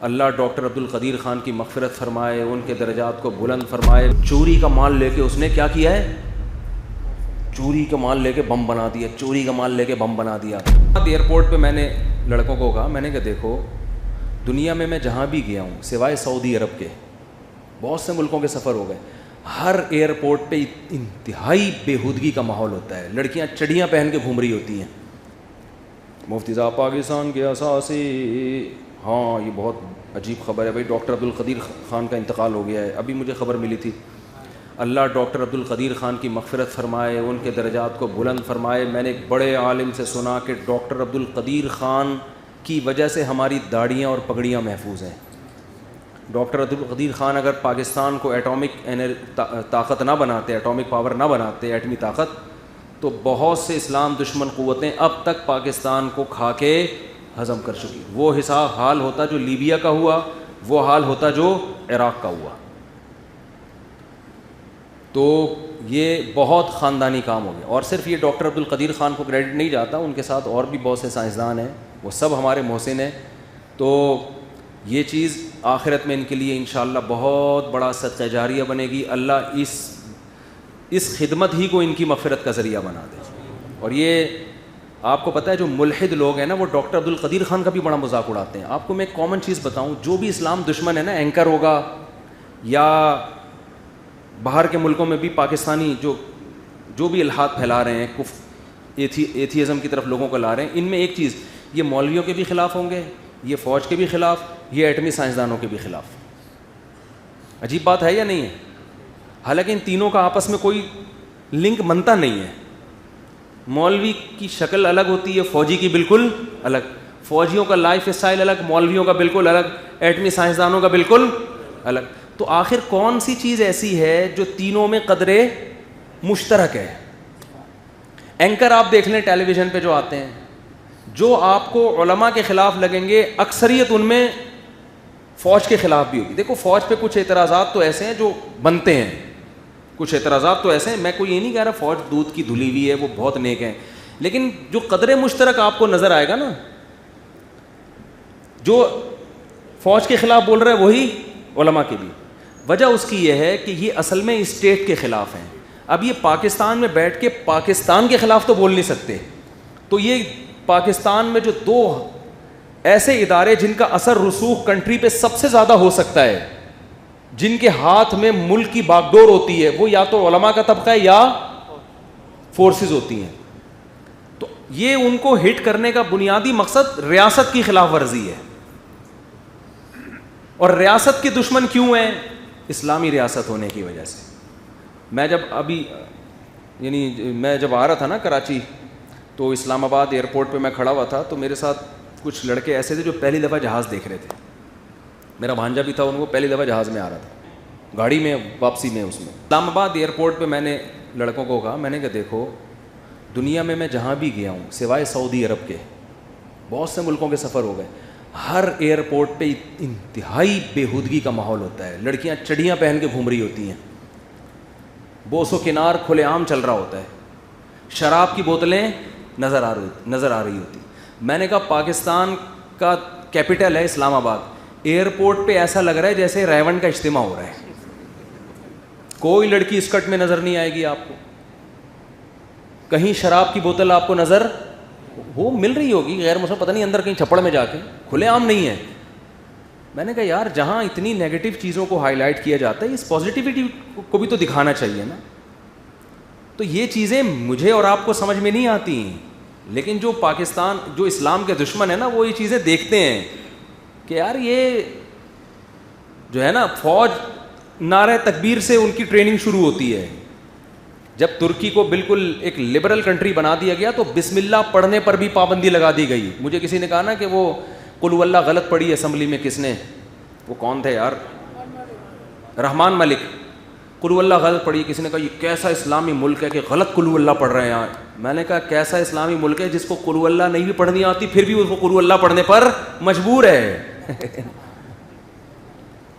اللہ doctor Abdul Qadeer Khan کی مغفرت فرمائے, ان کے درجات کو بلند فرمائے. چوری کا مال لے کے اس نے کیا کیا ہے؟ چوری کا مال لے کے بم بنا دیا, چوری کا مال لے کے بم بنا دیا. ایئرپورٹ پہ میں نے لڑکوں کو کہا, میں نے کہا دیکھو دنیا میں جہاں بھی گیا ہوں سوائے سعودی عرب کے, بہت سے ملکوں کے سفر ہو گئے, ہر ایئرپورٹ پہ انتہائی بےہودگی کا ماحول ہوتا ہے. لڑکیاں چڑیاں پہن کے گھوم رہی ہوتی ہیں. مفتی صاحب پاکستان کے اساسی, ہاں یہ بہت عجیب خبر ہے بھائی, ڈاکٹر عبدالقدیر خان کا انتقال ہو گیا ہے, ابھی مجھے خبر ملی تھی. اللہ ڈاکٹر عبدالقدیر خان کی مغفرت فرمائے, ان کے درجات کو بلند فرمائے. میں نے ایک بڑے عالم سے سنا کہ ڈاکٹر عبدالقدیر خان کی وجہ سے ہماری داڑیاں اور پگڑیاں محفوظ ہیں. ڈاکٹر عبدالقدیر خان اگر پاکستان کو ایٹامک طاقت نہ بناتے, ایٹامک پاور نہ بناتے, ایٹمی طاقت, تو بہت سے اسلام دشمن قوتیں اب تک پاکستان کو کھا کے ہضم کر چکی. وہ حال ہوتا جو لیبیا کا ہوا, وہ حال ہوتا جو عراق کا ہوا. تو یہ بہت خاندانی کام ہو گیا. اور صرف یہ ڈاکٹر عبدالقدیر خان کو کریڈٹ نہیں جاتا, ان کے ساتھ اور بھی بہت سے سائنسدان ہیں, وہ سب ہمارے محسن ہیں. تو یہ چیز آخرت میں ان کے لیے انشاءاللہ بہت بڑا صدقہ جاریہ بنے گی. اللہ اس خدمت ہی کو ان کی مغفرت کا ذریعہ بنا دے. اور یہ آپ کو پتہ ہے جو ملحد لوگ ہیں نا, وہ ڈاکٹر عبدالقدیر خان کا بھی بڑا مذاق اڑاتے ہیں. آپ کو میں ایک کامن چیز بتاؤں, جو بھی اسلام دشمن ہے نا, اینکر ہوگا یا باہر کے ملکوں میں بھی پاکستانی جو بھی الحاد پھیلا رہے ہیں, ایتھیزم کی طرف لوگوں کو لا رہے ہیں, ان میں ایک چیز, یہ مولویوں کے بھی خلاف ہوں گے, یہ فوج کے بھی خلاف, یہ ایٹمی سائنسدانوں کے بھی خلاف. عجیب بات ہے یا نہیں ہے؟ حالانکہ ان تینوں کا آپس میں کوئی لنک بنتا نہیں ہے. مولوی کی شکل الگ ہوتی ہے, فوجی کی بالکل الگ, فوجیوں کا لائف اسٹائل الگ, مولویوں کا بالکل الگ, ایٹمی سائنسدانوں کا بالکل الگ. تو آخر کون سی چیز ایسی ہے جو تینوں میں قدرے مشترک ہے؟ اینکر آپ دیکھ لیں ٹیلی ویژن پہ جو آتے ہیں, جو آپ کو علماء کے خلاف لگیں گے, اکثریت ان میں فوج کے خلاف بھی ہوگی. دیکھو فوج پہ کچھ اعتراضات تو ایسے ہیں جو بنتے ہیں, کچھ اعتراضات تو ایسے ہیں, میں کوئی یہ نہیں کہہ رہا فوج دودھ کی دھلی ہوئی ہے, وہ بہت نیک ہیں, لیکن جو قدر مشترک آپ کو نظر آئے گا نا, جو فوج کے خلاف بول رہے ہیں وہی علماء کی بھی. وجہ اس کی یہ ہے کہ یہ اصل میں اسٹیٹ کے خلاف ہیں. اب یہ پاکستان میں بیٹھ کے پاکستان کے خلاف تو بول نہیں سکتے, تو یہ پاکستان میں جو دو ایسے ادارے جن کا اثر رسوخ کنٹری پہ سب سے زیادہ ہو سکتا ہے, جن کے ہاتھ میں ملک کی باگڈور ہوتی ہے, وہ یا تو علماء کا طبقہ ہے یا فورسز ہوتی ہیں. تو یہ ان کو ہٹ کرنے کا بنیادی مقصد ریاست کی خلاف ورزی ہے. اور ریاست کے دشمن کیوں ہیں؟ اسلامی ریاست ہونے کی وجہ سے. میں جب آ رہا تھا نا کراچی, تو اسلام آباد ایئرپورٹ پہ میں کھڑا ہوا تھا, تو میرے ساتھ کچھ لڑکے ایسے تھے جو پہلی دفعہ جہاز دیکھ رہے تھے. میرا بھانجا بھی تھا, ان کو پہلی دفعہ جہاز میں آ رہا تھا, گاڑی میں واپسی میں. اس میں اسلام آباد ایئرپورٹ پہ میں نے لڑکوں کو کہا, میں نے کہا دیکھو دنیا میں جہاں بھی گیا ہوں سوائے سعودی عرب کے, بہت سے ملکوں کے سفر ہو گئے, ہر ایئرپورٹ پہ انتہائی بےہودگی کا ماحول ہوتا ہے. لڑکیاں چڑیاں پہن کے گھوم رہی ہوتی ہیں, بوس و کنار کھلے عام چل رہا ہوتا ہے, شراب کی بوتلیں نظر آ رہی ہوتی. میں نے کہا پاکستان کا کیپٹل ہے اسلام آباد, ایئرپورٹ پہ ایسا لگ رہا ہے جیسے ریون کا اجتماع ہو رہا ہے. کوئی لڑکی اسکرٹ میں نظر نہیں آئے گی آپ کو, کہیں شراب کی بوتل آپ کو نظر وہ مل رہی ہوگی غیر مسلم, پتہ نہیں اندر کہیں چھپڑ میں جا کے, کھلے عام نہیں ہے. میں نے کہا یار جہاں اتنی نیگیٹو چیزوں کو ہائی لائٹ کیا جاتا ہے, اس پازیٹیوٹی کو بھی تو دکھانا چاہیے نا. تو یہ چیزیں مجھے اور آپ کو سمجھ میں نہیں آتی ہیں, لیکن جو پاکستان جو اسلام کے دشمن ہیں نا, وہ یہ چیزیں دیکھتے ہیں کہ یار یہ جو ہے نا, فوج نعرہ تکبیر سے ان کی ٹریننگ شروع ہوتی ہے. جب ترکی کو بالکل ایک لبرل کنٹری بنا دیا گیا تو بسم اللہ پڑھنے پر بھی پابندی لگا دی گئی. مجھے کسی نے کہا نا کہ وہ قل اللہ غلط پڑھی اسمبلی میں, کس نے, وہ کون تھے یار, رحمان ملک, قل اللہ غلط پڑھی. کسی نے کہا یہ کیسا اسلامی ملک ہے کہ غلط قل اللہ پڑھ رہے ہیں یار. میں نے کہا کیسا اسلامی ملک ہے جس کو قل اللہ نہیں بھی پڑھنی آتی پھر بھی اس کو قل اللہ پڑھنے پر مجبور ہے.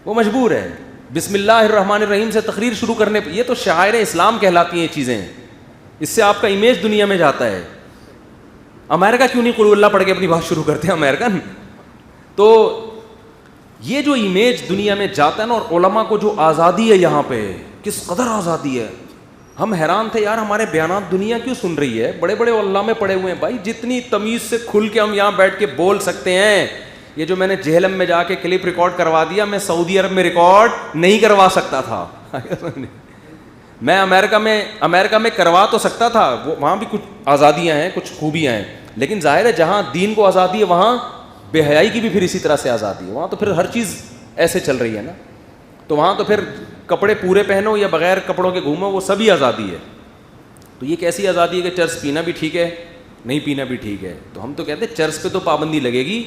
وہ مجبور ہے بسم اللہ الرحمن الرحیم سے تقریر شروع کرنے پہ. یہ تو شعائر اسلام کہلاتی ہیں چیزیں, اس سے آپ کا امیج دنیا میں جاتا ہے. امریکہ کیوں نہیں قل اللہ پڑھ کے اپنی بات شروع کرتے ہیں امریکن؟ تو یہ جو امیج دنیا میں جاتا ہے نا, اور علماء کو جو آزادی ہے یہاں پہ, کس قدر آزادی ہے. ہم حیران تھے یار ہمارے بیانات دنیا کیوں سن رہی ہے, بڑے بڑے علماء پڑے ہوئے ہیں بھائی, جتنی تمیز سے کھل کے ہم یہاں بیٹھ کے بول سکتے ہیں. یہ جو میں نے جہلم میں جا کے کلپ ریکارڈ کروا دیا, میں سعودی عرب میں ریکارڈ نہیں کروا سکتا تھا. میں امریکہ میں کروا تو سکتا تھا, وہاں بھی کچھ آزادیاں ہیں, کچھ خوبیاں ہیں, لیکن ظاہر ہے جہاں دین کو آزادی ہے وہاں بے حیائی کی بھی پھر اسی طرح سے آزادی ہے. وہاں تو پھر ہر چیز ایسے چل رہی ہے نا, تو وہاں تو پھر کپڑے پورے پہنو یا بغیر کپڑوں کے گھومو, وہ سبھی آزادی ہے. تو یہ کیسی آزادی ہے کہ چرس پینا بھی ٹھیک ہے, نہیں پینا بھی ٹھیک ہے. تو ہم تو کہتے ہیں چرس پہ تو پابندی لگے گی,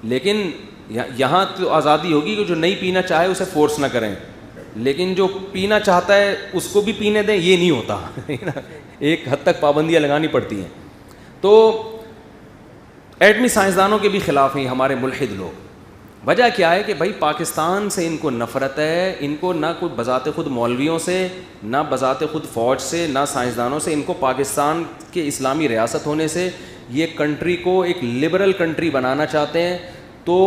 لیکن یہاں تو آزادی ہوگی کہ جو نہیں پینا چاہے اسے فورس نہ کریں, لیکن جو پینا چاہتا ہے اس کو بھی پینے دیں, یہ نہیں ہوتا. ایک حد تک پابندیاں لگانی پڑتی ہیں. تو ایٹمی سائنسدانوں کے بھی خلاف ہیں ہمارے ملحد لوگ. وجہ کیا ہے کہ بھائی پاکستان سے ان کو نفرت ہے, ان کو نہ کوئی بذات خود مولویوں سے, نہ بذات خود فوج سے, نہ سائنسدانوں سے, ان کو پاکستان کے اسلامی ریاست ہونے سے, یہ کنٹری کو ایک لبرل کنٹری بنانا چاہتے ہیں. تو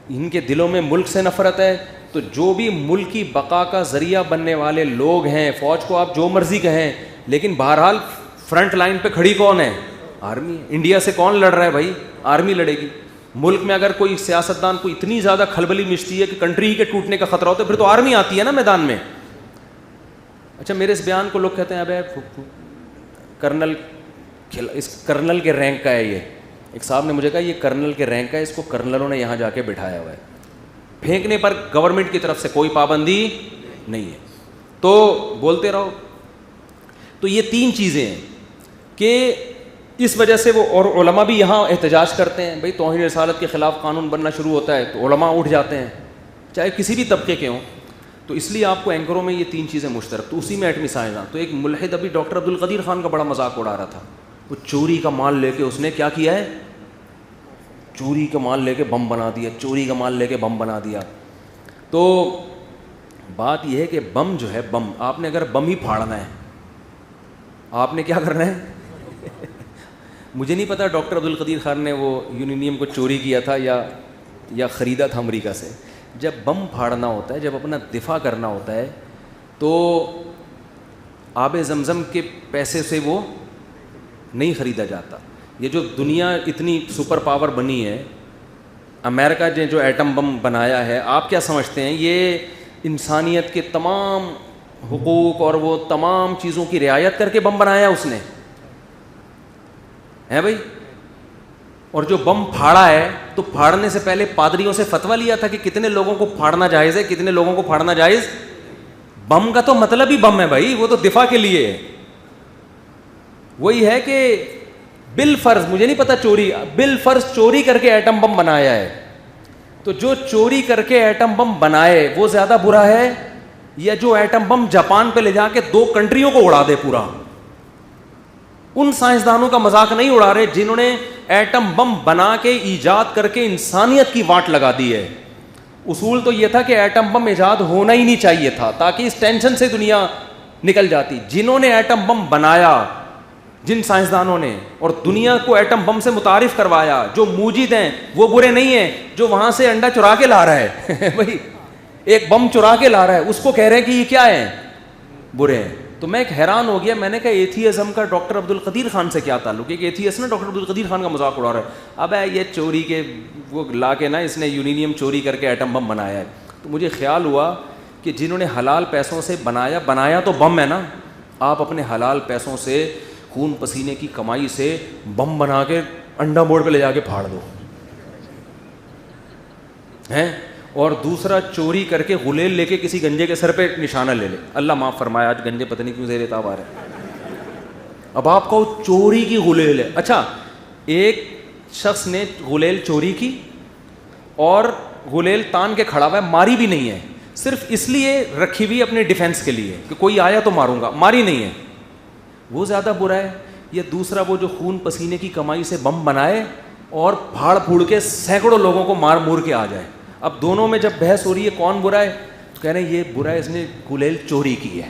ان کے دلوں میں ملک سے نفرت ہے. تو جو بھی ملک کی بقا کا ذریعہ بننے والے لوگ ہیں, فوج کو آپ جو مرضی کہیں, لیکن بہرحال فرنٹ لائن پہ کھڑی کون ہے؟ آرمی. انڈیا سے کون لڑ رہا ہے بھائی؟ آرمی لڑے گی. ملک میں اگر کوئی سیاستدان کو اتنی زیادہ کھلبلی مچتی ہے کہ کنٹری کے ٹوٹنے کا خطرہ ہوتا ہے, پھر تو آرمی آتی ہے نا میدان میں. اچھا, میرے اس بیان کو لوگ کہتے ہیں ابے کرنل, اس کرنل کے رینک کا ہے یہ. ایک صاحب نے مجھے کہا یہ کرنل کے رینک کا ہے, اس کو کرنلوں نے یہاں جا کے بٹھایا ہوا ہے. پھینکنے پر گورنمنٹ کی طرف سے کوئی پابندی نہیں ہے, تو بولتے رہو. تو یہ تین چیزیں ہیں کہ اس وجہ سے وہ, اور علماء بھی یہاں احتجاج کرتے ہیں. بھئی توہین رسالت کے خلاف قانون بننا شروع ہوتا ہے تو علماء اٹھ جاتے ہیں, چاہے کسی بھی طبقے کے ہوں. تو اس لیے آپ کو اینکروں میں یہ تین چیزیں مشترک. تو اسی میں ایٹمی سائنسدان. تو ایک ملحد ابھی ڈاکٹر عبدالقدیر خان کا بڑا مذاق اڑا رہا تھا. وہ چوری کا مال لے کے اس نے کیا کیا ہے, چوری کا مال لے کے بم بنا دیا, چوری کا مال لے کے بم بنا دیا. تو بات یہ ہے کہ بم جو ہے, بم آپ نے اگر بم ہی پھاڑنا ہے, آپ نے کیا کرنا ہے؟ مجھے نہیں پتا ڈاکٹر عبدالقدیر خان نے وہ یورینیم کو چوری کیا تھا یا خریدا تھا امریکہ سے. جب بم پھاڑنا ہوتا ہے, جب اپنا دفاع کرنا ہوتا ہے, تو آب زمزم کے پیسے سے وہ نہیں خریدا جاتا. یہ جو دنیا اتنی سپر پاور بنی ہے, امریکہ نے جو ایٹم بم بنایا ہے, آپ کیا سمجھتے ہیں یہ انسانیت کے تمام حقوق اور وہ تمام چیزوں کی رعایت کر کے بم بنایا اس نے ہے بھائی؟ اور جو بم پھاڑا ہے تو پھاڑنے سے پہلے پادریوں سے فتویٰ لیا تھا کہ کتنے لوگوں کو پھاڑنا جائز ہے, کتنے لوگوں کو پھاڑنا جائز. بم کا تو مطلب ہی بم ہے بھائی, وہ تو دفاع کے لیے ہے. وہی ہے کہ بالفرض, مجھے نہیں پتا چوری, بالفرض چوری کر کے ایٹم بم بنایا ہے, تو جو چوری کر کے ایٹم بم بنائے وہ زیادہ برا ہے یا جو ایٹم بم جاپان پہ لے جا کے 2 کنٹریوں کو اڑا دے پورا؟ ان سائنسدانوں کا مذاق نہیں اڑا رہے جنہوں نے ایٹم بم بنا کے ایجاد کر کے انسانیت کی واٹ لگا دی ہے. اصول تو یہ تھا کہ ایٹم بم ایجاد ہونا ہی نہیں چاہیے تھا تاکہ اس ٹینشن سے دنیا نکل جاتی. جنہوں نے ایٹم بم بنایا, جن سائنسدانوں نے, اور دنیا کو ایٹم بم سے متعارف کروایا, جو موجد ہیں وہ برے نہیں ہیں. جو وہاں سے انڈا چرا کے لا رہا ہے بھائی, ایک بم چرا کے لا رہا ہے, اس کو کہہ رہے ہیں کہ یہ کیا ہے, برے ہیں. تو میں ایک حیران ہو گیا, میں نے کہا ایتھیزم کا ڈاکٹر عبدالقدیر خان سے کیا تعلق ہے؟ کہ ایتھیس نا ڈاکٹر عبدالقدیر خان کا مذاق اڑا رہا ہے. اب یہ چوری کے وہ لا کے نا, اس نے یورینیم چوری کر کے ایٹم بم بنایا ہے. تو مجھے خیال ہوا کہ جنہوں نے حلال پیسوں سے بنایا تو بم ہے نا, آپ اپنے حلال پیسوں سے خون پسینے کی کمائی سے بم بنا کے انڈا موڑ پہ لے جا کے پھاڑ دو ہیں, اور دوسرا چوری کر کے غلیل لے کے کسی گنجے کے سر پہ نشانہ لے لے. اللہ معاف فرمائے, آج گنجے پتہ نہیں کیوں زیر تاب آ رہے. اب آپ کو چوری کی غلیل ہے. اچھا, ایک شخص نے غلیل چوری کی اور غلیل تان کے کھڑا ہوا ہے, ماری بھی نہیں ہے, صرف اس لیے رکھی ہوئی اپنے ڈیفینس کے لیے کہ کوئی آیا تو ماروں گا, ماری نہیں ہے. وہ زیادہ برا ہے یا دوسرا وہ جو خون پسینے کی کمائی سے بم بنائے اور پھاڑ پھوڑ کے سینکڑوں لوگوں کو مار مور کے آ جائے؟ اب دونوں میں جب بحث ہو رہی ہے کون برا ہے, تو کہہ رہے ہیں یہ برا ہے, اس نے غلیل چوری کی ہے.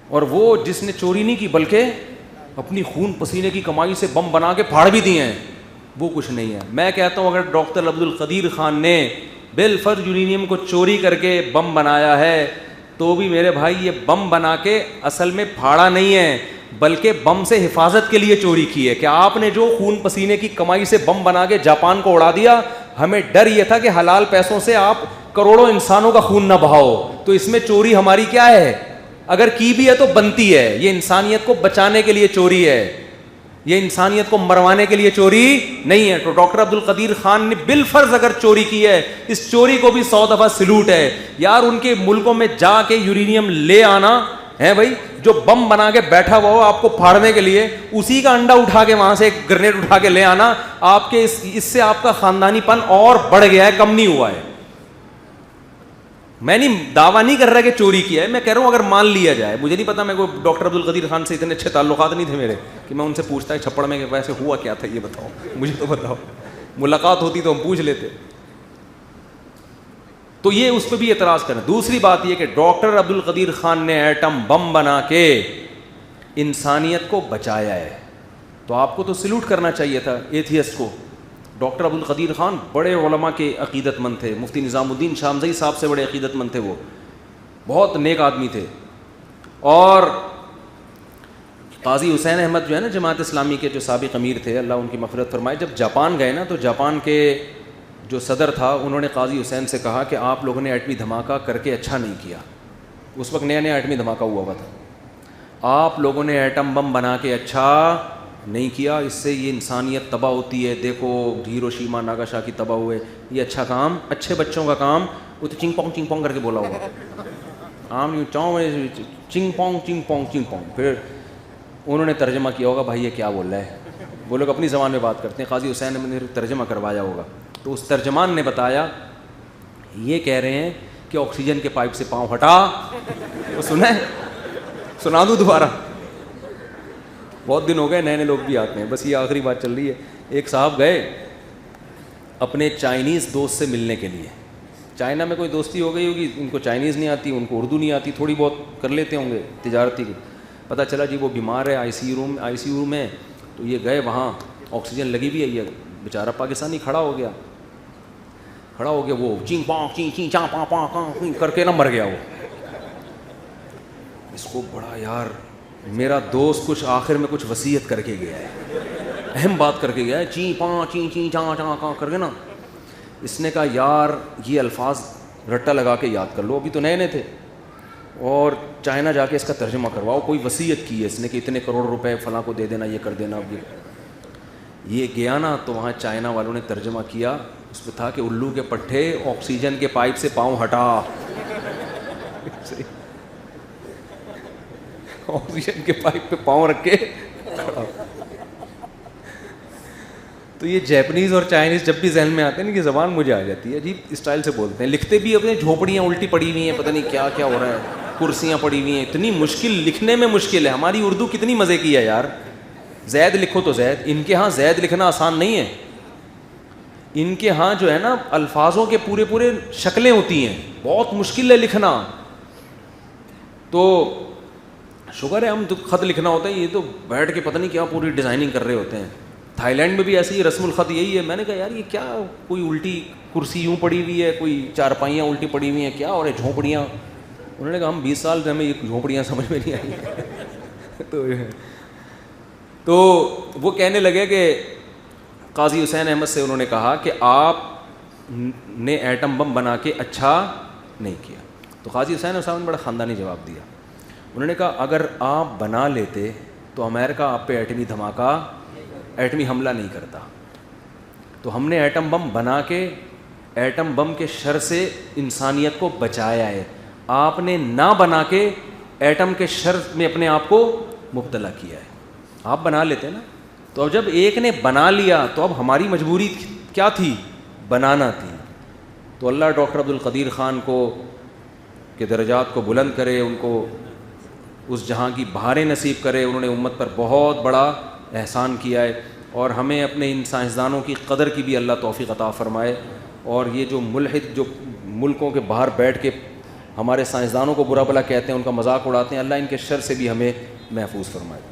اور وہ جس نے چوری نہیں کی بلکہ اپنی خون پسینے کی کمائی سے بم بنا کے پھاڑ بھی دیے ہیں, وہ کچھ نہیں ہے. میں کہتا ہوں اگر ڈاکٹر عبد القدیر خان نے بالفرض یورینیم کو چوری کر کے بم بنایا ہے تو بھی میرے بھائی یہ بم بنا کے اصل میں پھاڑا نہیں ہے, بلکہ بم سے حفاظت کے لیے چوری کی ہے. کہ آپ نے جو خون پسینے کی کمائی سے بم بنا کے جاپان کو اڑا دیا, ہمیں ڈر یہ تھا کہ حلال پیسوں سے آپ کروڑوں انسانوں کا خون نہ بہاؤ, تو اس میں چوری ہماری کیا ہے؟ اگر کی بھی ہے تو بنتی ہے. یہ انسانیت کو بچانے کے لیے چوری ہے, یہ انسانیت کو مروانے کے لیے چوری نہیں ہے. تو ڈاکٹر عبد القدیر خان نے بالفرض اگر چوری کی ہے, اس چوری کو بھی 100 دفعہ سلوٹ ہے یار. ان کے ملکوں میں جا کے یورینیم لے آنا ہے بھائی, جو بم بنا کے بیٹھا ہوا ہو آپ کو پھاڑنے کے لیے, اسی کا انڈا اٹھا کے وہاں سے ایک گرنیڈ اٹھا کے لے آنا. آپ کے اس سے آپ کا خاندانی پن اور بڑھ گیا ہے, کم نہیں ہوا ہے. میں نہیں دعویٰ نہیں کر رہا کہ چوری کیا ہے, میں کہہ رہا ہوں اگر مان لیا جائے. مجھے نہیں پتا, میں کو ڈاکٹر عبد القدیر خان سے اتنے اچھے تعلقات نہیں تھے میرے کہ میں ان سے پوچھتا ہے چھپڑ میں کہ ویسے ہوا کیا تھا یہ بتاؤ, مجھے تو بتاؤ. ملاقات ہوتی تو ہم پوچھ لیتے. تو یہ اس پہ بھی اعتراض کریں. دوسری بات یہ کہ ڈاکٹر عبد القدیر خان نے ایٹم بم بنا کے انسانیت کو بچایا ہے, تو آپ کو تو سلوٹ کرنا چاہیے تھا ایتھیسٹ کو. ڈاکٹر عبد القدیر خان بڑے علماء کے عقیدت مند تھے, مفتی نظام الدین شامزئی صاحب سے بڑے عقیدت مند تھے, وہ بہت نیک آدمی تھے. اور قاضی حسین احمد جو ہے نا جماعت اسلامی کے جو سابق امیر تھے, اللہ ان کی مغفرت فرمائے, جب جاپان گئے نا تو جاپان کے جو صدر تھا انہوں نے قاضی حسین سے کہا کہ آپ لوگوں نے ایٹمی دھماکہ کر کے اچھا نہیں کیا. اس وقت نیا نیا ایٹمی دھماکہ ہوا تھا. آپ لوگوں نے ایٹم بم بنا کے اچھا نہیں کیا, اس سے یہ انسانیت تباہ ہوتی ہے. دیکھو ہیروشیما ناگاساکی تباہ ہوئے, یہ اچھا کام, اچھے بچوں کا کام. وہ تو چنگ پونگ کر کے بولا ہوگا, عام یوں چنگ پونگ. پھر انہوں نے ترجمہ کیا ہوگا بھائی یہ کیا بول رہا ہے, وہ لوگ اپنی زبان میں بات کرتے ہیں. قاضی حسین نے ترجمہ کروایا ہوگا, تو اس ترجمان نے بتایا یہ کہہ رہے ہیں کہ آکسیجن کے پائپ سے پاؤں ہٹا. وہ سنا دوں دوبارہ, بہت دن ہو گئے, نئے نئے لوگ بھی آتے ہیں, بس یہ آخری بات چل رہی ہے. ایک صاحب گئے اپنے چائنیز دوست سے ملنے کے لیے. چائنا میں کوئی دوستی ہو گئی ہوگی, ان کو چائنیز نہیں آتی, ان کو اردو نہیں آتی, تھوڑی بہت کر لیتے ہوں گے تجارتی. پتہ چلا جی وہ بیمار ہے, آئی سی یو میں. تو یہ گئے وہاں, آکسیجن لگی بھی ہے, یہ بیچارہ پاکستانی کھڑا ہو گیا, وہ چینگ پانگ چین چین چاں پاں پاں کر کے نہ مر گیا. وہ اس کو بڑا یار میرا دوست کچھ آخر میں کچھ وصیت کر کے گیا ہے, اہم بات کر کے گیا ہے, چین پاں چین چین چاں چاں کاں کر کے نا. اس نے کہا یار یہ الفاظ رٹا لگا کے یاد کر لو, ابھی تو نئے نئے تھے, اور چائنا جا کے اس کا ترجمہ کرواؤ. کوئی وصیت کی ہے اس نے کہ اتنے کروڑ روپے فلاں کو دے دینا, یہ کر دینا. اب یہ گیا نا تو وہاں چائنا والوں نے ترجمہ کیا, اس پہ تھا کہ الو کے پٹھے آکسیجن کے پائپ سے پاؤں ہٹا. آکسیجن کے پائپ پہ پاؤں رکھ کے. تو یہ جیپنیز اور چائنیز جب بھی ذہن میں آتے ہیں نا کہ زبان مجھے آ جاتی ہے, عجیب اسٹائل سے بولتے ہیں. لکھتے بھی اپنے جھوپڑیاں الٹی پڑی ہوئی ہیں, پتہ نہیں کیا کیا ہو رہا ہے, کرسیاں پڑی ہوئی ہیں. اتنی مشکل, لکھنے میں مشکل ہے. ہماری اردو کتنی مزے کی ہے یار, زید لکھو تو زید. ان کے ہاں زید لکھنا آسان نہیں ہے, ان کے ہاں جو ہے نا الفاظوں کے پورے شکلیں ہوتی ہیں, بہت مشکل ہے لکھنا. تو شکر ہے ہم تو خط لکھنا ہوتا ہے, یہ تو بیٹھ کے پتہ نہیں کیا پوری ڈیزائننگ کر رہے ہوتے ہیں. تھائی لینڈ میں بھی ایسی ہی رسم الخط یہی ہے. میں نے کہا یار یہ کیا, کوئی الٹی کرسی یوں پڑی ہوئی ہے, کوئی چارپائیاں الٹی پڑی ہوئی ہیں, کیا اور جھونپڑیاں. انہوں نے کہا ہم 20 سال سے ہمیں یہ جھونپڑیاں سمجھ میں نہیں آئی. تو وہ کہنے لگے کہ قاضی حسین احمد سے انہوں نے کہا کہ آپ نے ایٹم بم بنا کے اچھا نہیں کیا. تو قاضی حسین احمد صاحب نے بڑا خاندانی جواب دیا. انہوں نے کہا اگر آپ بنا لیتے تو امریکہ آپ پہ ایٹمی حملہ نہیں کرتا. تو ہم نے ایٹم بم بنا کے ایٹم بم کے شر سے انسانیت کو بچایا ہے. آپ نے نہ بنا کے ایٹم کے شر میں اپنے آپ کو مبتلا کیا ہے. آپ بنا لیتے نا. تو اب جب ایک نے بنا لیا تو اب ہماری مجبوری کیا تھی, بنانا تھی. تو اللہ ڈاکٹر عبد القدیر خان کو کے درجات کو بلند کرے, ان کو اس جہاں کی بہاریں نصیب کرے. انہوں نے امت پر بہت بڑا احسان کیا ہے, اور ہمیں اپنے ان سائنسدانوں کی قدر کی بھی اللہ توفیق عطا فرمائے. اور یہ جو ملحد جو ملکوں کے باہر بیٹھ کے ہمارے سائنسدانوں کو برا بھلا کہتے ہیں, ان کا مذاق اڑاتے ہیں, اللہ ان کے شر سے بھی ہمیں محفوظ فرمائے.